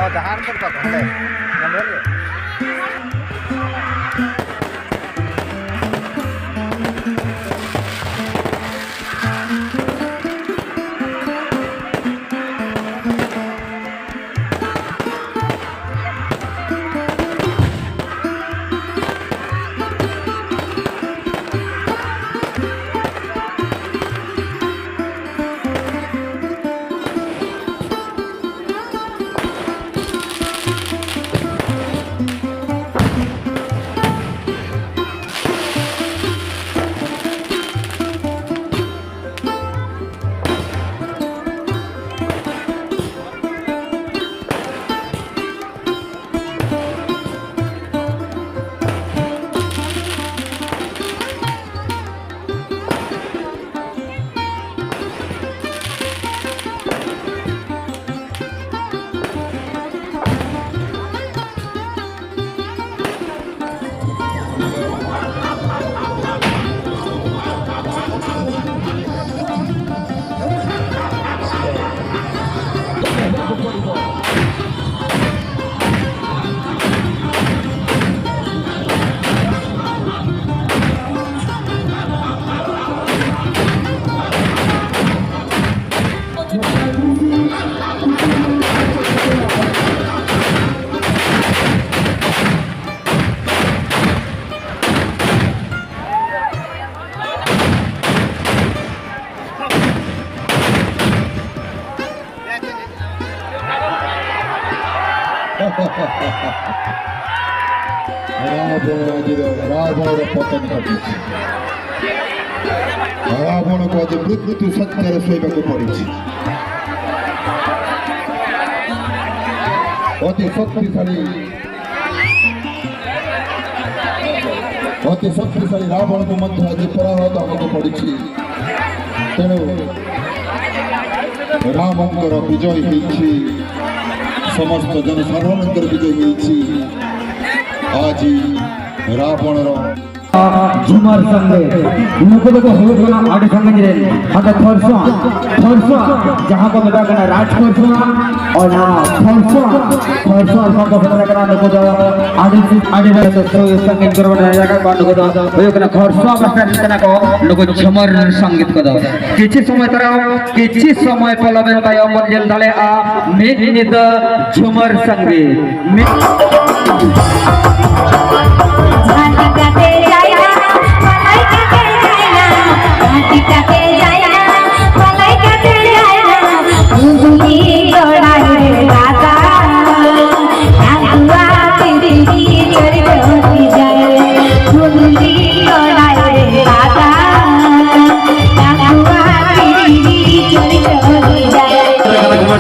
dahan pun tak boleh. Gambhariya. Ravan पतन घटी रावण को आज मृत्यु सत्यार शोक पड़ी अति शक्तिशाली रावण को मध्य आज पराहत हमको पड़ी तेणु रामंकर विजय होती समस्त जनसाधारण विजय होती आज रावण झुमर संगे लोगों को होगा आड़े संगे जिले हटा थर्सा जहाँ को मेरा करना राज थर्सा और ना थर्सा संग बना करना लोगों को आड़े में तो संगे करवाना जाएगा बांध को दो वो करना थर्सा बस्तर करना को लोगों झुमर संगीत को दो किसी समय पहले में ताया मंजिल डाले आ मेन झुमर संगीत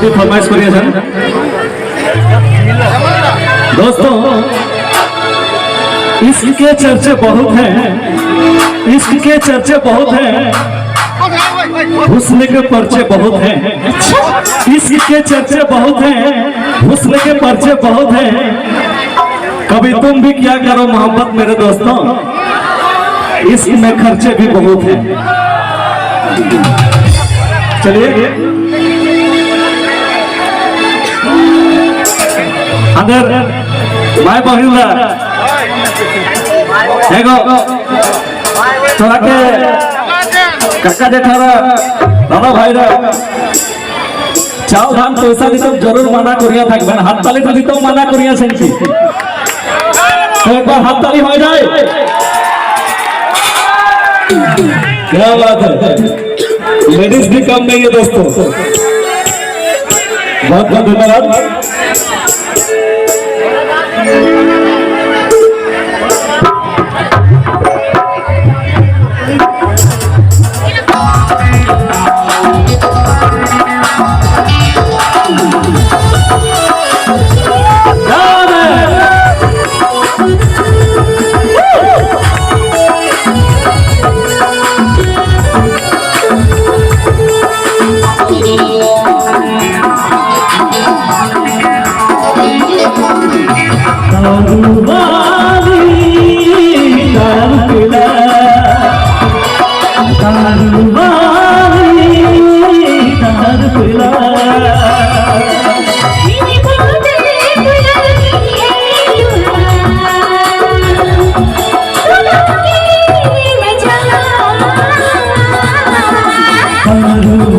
फरमाइश करिए सर दोस्तों इसके चर्चे बहुत हैं हुस्न के पर्चे बहुत हैं इसके चर्चे बहुत हैं हुस्न के पर्चे बहुत हैं कभी तुम भी क्या करो मोहब्बत मेरे दोस्तों इसमें खर्चे भी बहुत हैं चलिए अंदर माय बहिला देखो तोरा के काका जेठारा दादा भाईरा चाव धान पैसा दी तो जरूर मना करिया থাকবেন हाथ ताली तो दितो मना करिया सेंटी तो एक बार हाथ ताली हो जाए क्या बात है लेडीज भी कम नहीं है दोस्तों बहुत बहुत धन्यवाद रू